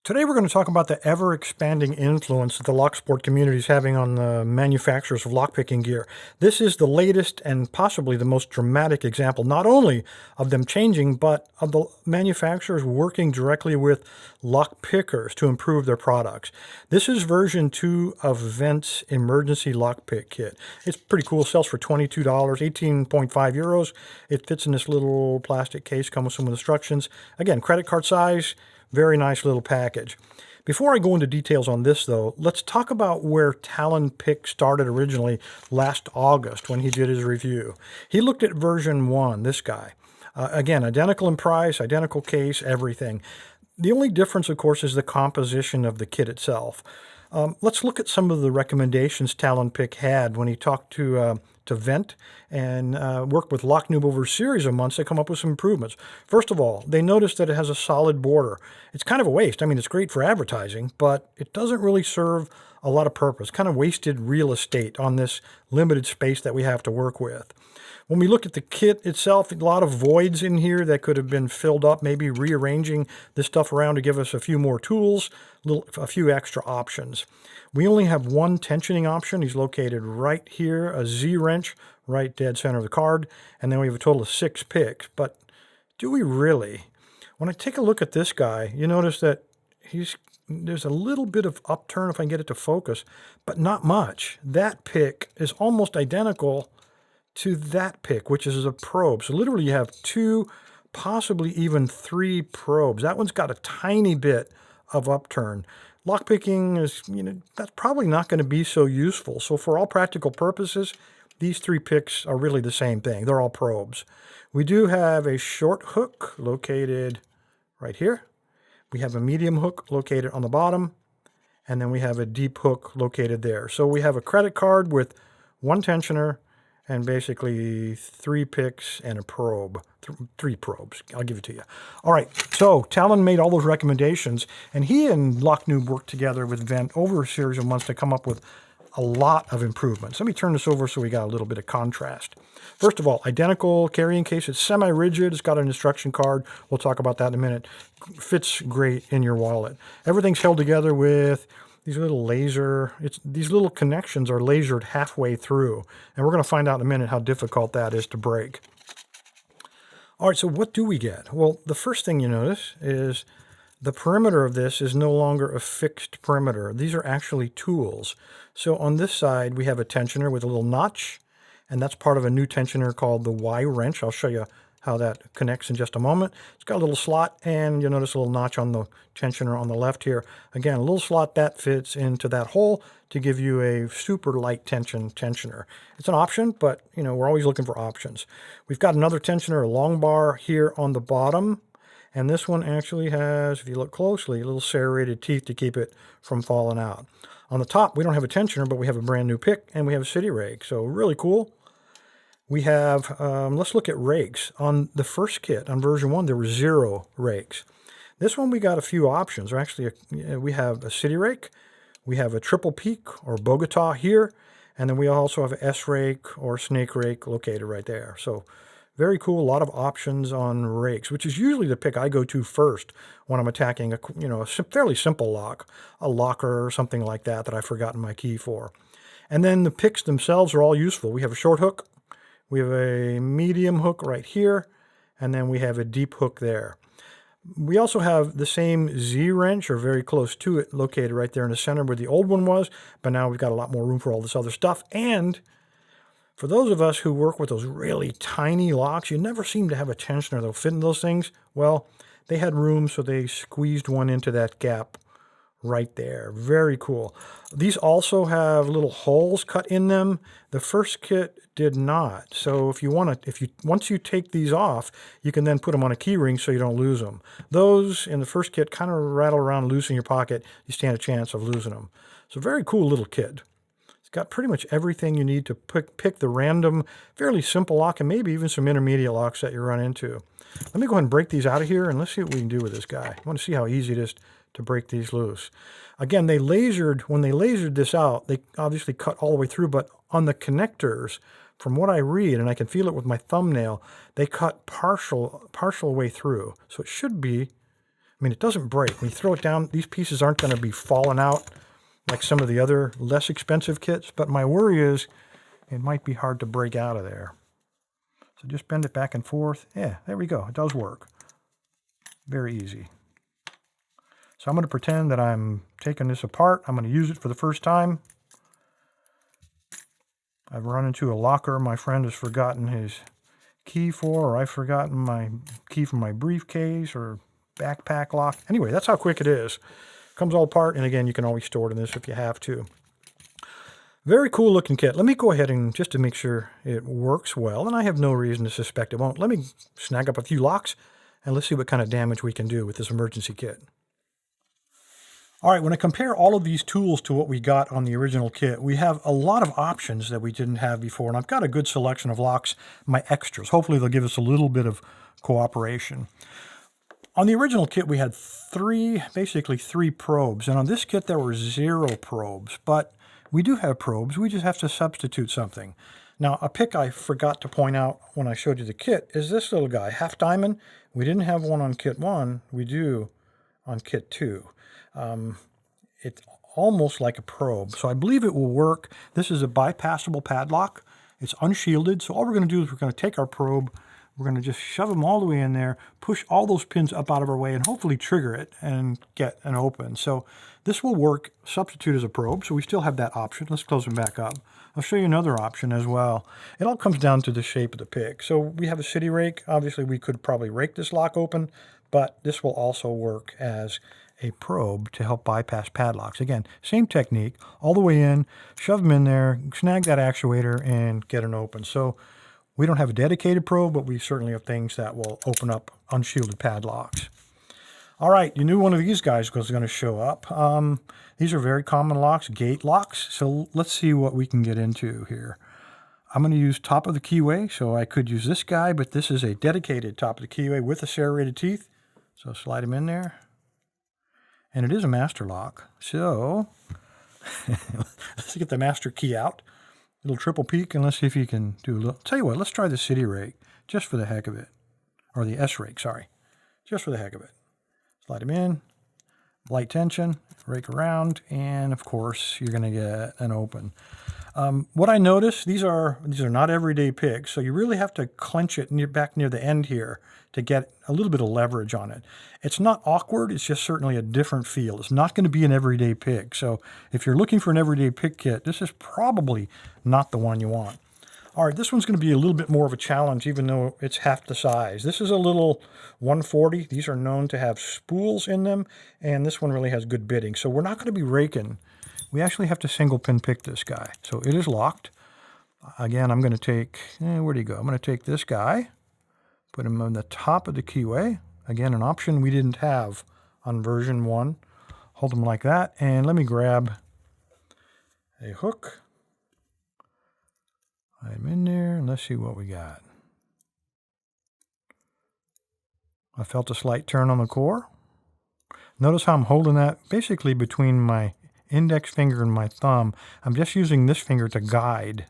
Today we're going to talk about the ever-expanding influence that the lock sport community is having on the manufacturers of lockpicking gear. This is the latest and possibly the most dramatic example, not only of them changing, but of the manufacturers working directly with lock pickers to improve their products. This is version 2 of Wendt's emergency lockpick kit. It's pretty cool, sells for $22, 18.5 euros. It fits in this little plastic case, comes with some instructions. Again, credit card size. Very nice little package. Before I go into details on this, though, let's talk about where Talon Pick started originally last August when he did his review. He looked at version 1, this guy. Again, identical in price, identical case, everything. The only difference, of course, is the composition of the kit itself. Let's look at some of the recommendations Talon Pick had when he talked to Wendt and worked with Locknoob over a series of months to come up with some improvements. First of all, they noticed that it has a solid border. It's kind of a waste. I mean, it's great for advertising, but it doesn't really serve a lot of purpose. Kind of wasted real estate on this limited space that we have to work with. When we look at the kit itself, a lot of voids in here that could have been filled up, maybe rearranging this stuff around to give us a few more tools, a few extra options. We only have one tensioning option. He's located right here, a Z-wrench, right dead center of the card, and then we have a total of 6 picks. But do we really? When I take a look at this guy, you notice that there's a little bit of upturn if I can get it to focus, but not much. That pick is almost identical to that pick, which is a probe. So literally you have 2, possibly even 3 probes. That one's got a tiny bit of upturn. Lockpicking is, that's probably not going to be so useful. So for all practical purposes, these 3 picks are really the same thing. They're all probes. We do have a short hook located right here. We have a medium hook located on the bottom. And then we have a deep hook located there. So we have a credit card with 1 tensioner, and basically 3 picks and a probe. 3 probes. I'll give it to you. All right, so Talon made all those recommendations, and he and Locknoob worked together with Wendt over a series of months to come up with a lot of improvements. Let me turn this over so we got a little bit of contrast. First of all, identical carrying case. It's semi-rigid. It's got an instruction card. We'll talk about that in a minute. Fits great in your wallet. Everything's held together with these little these little connections are lasered halfway through. And we're going to find out in a minute how difficult that is to break. All right, so what do we get? Well, the first thing you notice is the perimeter of this is no longer a fixed perimeter. These are actually tools. So on this side, we have a tensioner with a little notch, and that's part of a new tensioner called the Y wrench. I'll show you how that connects in just a moment. It's got a little slot, and you'll notice a little notch on the tensioner on the left here. Again, a little slot that fits into that hole to give you a super light tension tensioner. It's an option, but we're always looking for options. We've got another tensioner, a long bar here on the bottom, and this one actually has, if you look closely, little serrated teeth to keep it from falling out. On the top, we don't have a tensioner, but we have a brand new pick, and we have a city rake, so really cool. We have, let's look at rakes. On the first kit, on version 1, there were 0 rakes. This one we got a few options. Or actually, we have a city rake, we have a triple peak or Bogota here, and then we also have an S rake or snake rake located right there. So very cool, a lot of options on rakes, which is usually the pick I go to first when I'm attacking a fairly simple lock, a locker or something like that I've forgotten my key for. And then the picks themselves are all useful. We have a short hook, we have a medium hook right here, and then we have a deep hook there. We also have the same Z-wrench, or very close to it, located right there in the center where the old one was, but now we've got a lot more room for all this other stuff. And for those of us who work with those really tiny locks, you never seem to have a tensioner that'll fit in those things. Well, they had room, so they squeezed one into that gap right there. Very cool. These also have little holes cut in them. The first kit did not. So if you want to, once you take these off, you can then put them on a key ring so you don't lose them. Those in the first kit kind of rattle around loose in your pocket. You stand a chance of losing them. So very cool little kit. It's got pretty much everything you need to pick the random, fairly simple lock, and maybe even some intermediate locks that you run into. Let me go ahead and break these out of here, and let's see what we can do with this guy. I want to see how easy it is to break these loose. Again, when they lasered this out, they obviously cut all the way through, but on the connectors, from what I read, and I can feel it with my thumbnail, they cut partial way through. So it should be I mean, it doesn't break. When you throw it down, these pieces aren't going to be falling out like some of the other less expensive kits, but my worry is it might be hard to break out of there. So just bend it back and forth. Yeah, there we go. It does work. Very easy. So I'm going to pretend that I'm taking this apart. I'm going to use it for the first time. I've run into a locker my friend has forgotten his key for, or I've forgotten my key from my briefcase or backpack lock. Anyway, that's how quick it is. Comes all apart, and again, you can always store it in this if you have to. Very cool looking kit. Let me go ahead and just to make sure it works well, and I have no reason to suspect it won't. Let me snag up a few locks, and let's see what kind of damage we can do with this emergency kit. All right, when I compare all of these tools to what we got on the original kit, we have a lot of options that we didn't have before, and I've got a good selection of locks, my extras. Hopefully they'll give us a little bit of cooperation. On the original kit, we had basically three probes, and on this kit there were 0 probes, but we do have probes. We just have to substitute something. Now, a pick I forgot to point out when I showed you the kit is this little guy, half diamond. We didn't have one on kit 1. We do on kit 2. It's almost like a probe, so I believe it will work. This is a bypassable padlock. It's unshielded, so all we're going to do is we're going to take our probe, we're going to just shove them all the way in there, push all those pins up out of our way, and hopefully trigger it and get an open. So this will work, substitute as a probe, so we still have that option. Let's close them back up. I'll show you another option as well. It all comes down to the shape of the pick. So we have a city rake. Obviously, we could probably rake this lock open, but this will also work as a probe to help bypass padlocks. Again, same technique, all the way in, shove them in there, snag that actuator, and get an open. So we don't have a dedicated probe, but we certainly have things that will open up unshielded padlocks. All right, you knew one of these guys was going to show up. These are very common locks, gate locks. So let's see what we can get into here. I'm going to use top of the keyway, so I could use this guy, but this is a dedicated top of the keyway with the serrated teeth. So slide him in there. And it is a master lock. So let's get the master key out. Little triple peek, and let's see if you can do a little. Tell you what, let's try the city rake just for the heck of it. Or the S rake, sorry. Just for the heck of it. Slide them in, light tension, rake around, and of course you're going to get an open. What I noticed, these are not everyday picks, so you really have to clench it back near the end here to get a little bit of leverage on it. It's not awkward, it's just certainly a different feel. It's not going to be an everyday pick, so if you're looking for an everyday pick kit, this is probably not the one you want. All right, this one's going to be a little bit more of a challenge, even though it's half the size. This is a little 140. These are known to have spools in them, and this one really has good bitting. So we're not going to be raking. We actually have to single pin pick this guy. So it is locked. Again, I'm going to take, where'd he go? I'm going to take this guy, put him on the top of the keyway. Again, an option we didn't have on version 1. Hold him like that, and let me grab a hook. I'm in there, and let's see what we got. I felt a slight turn on the core. Notice how I'm holding that basically between my index finger and my thumb. I'm just using this finger to guide.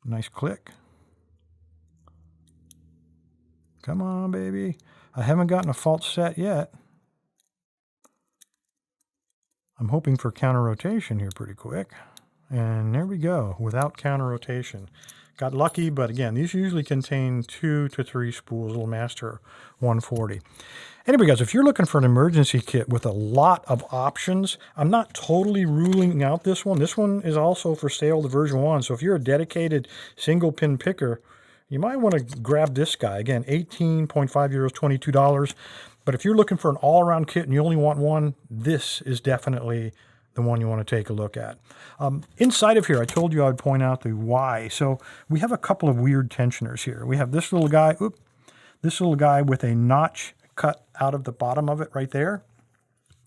Nice click. Come on, baby. I haven't gotten a fault set yet. I'm hoping for counter rotation here pretty quick. And there we go, without counter rotation. Got lucky, but again, these usually contain 2 to 3 spools, little master 140. Anyway, guys, if you're looking for an emergency kit with a lot of options, I'm not totally ruling out this one. This one is also for sale, the version 1. So if you're a dedicated single pin picker, you might want to grab this guy. Again, 18.5 euros, $22. But if you're looking for an all-around kit and you only want one, this is definitely the one you want to take a look at. Inside of here, I told you I'd point out the Y. So we have a couple of weird tensioners here. We have this little guy, this little guy with a notch cut out of the bottom of it right there.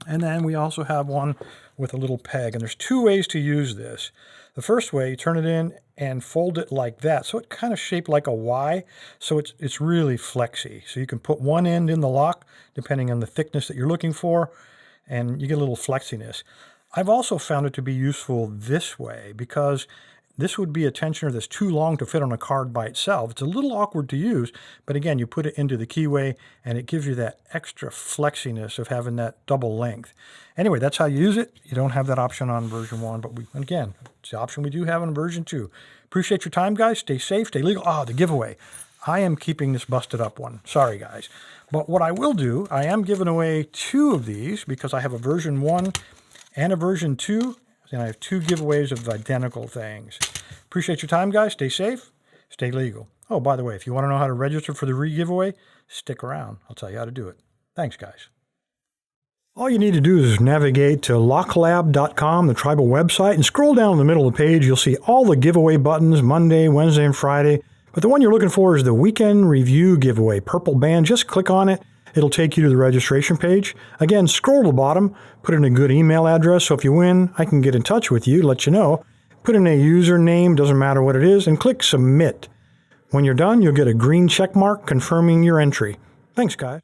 And then we also have one with a little peg. And there's 2 ways to use this. The first way, you turn it in and fold it like that. So it's kind of shaped like a Y. So it's really flexy. So you can put one end in the lock, depending on the thickness that you're looking for, and you get a little flexiness. I've also found it to be useful this way because This would be a tensioner that's too long to fit on a card by itself. It's a little awkward to use, but again, you put it into the keyway and it gives you that extra flexiness of having that double length. Anyway, that's how you use it. You don't have that option on version 1, but again, it's the option we do have on version 2. Appreciate your time, guys. Stay safe, stay legal. The giveaway. I am keeping this busted up one. Sorry, guys. But what I will do, I am giving away 2 of these because I have a version 1 and a version 2. And I have 2 giveaways of identical things. Appreciate your time, guys. Stay safe. Stay legal. Oh, by the way, if you want to know how to register for the re-giveaway, stick around. I'll tell you how to do it. Thanks, guys. All you need to do is navigate to locklab.com, the tribal website, and scroll down in the middle of the page. You'll see all the giveaway buttons, Monday, Wednesday, and Friday. But the one you're looking for is the Weekend Review giveaway, purple band. Just click on it. It'll take you to the registration page. Again, scroll to the bottom, put in a good email address, so if you win, I can get in touch with you, let you know. Put in a username, doesn't matter what it is, and click Submit. When you're done, you'll get a green check mark confirming your entry. Thanks, guys.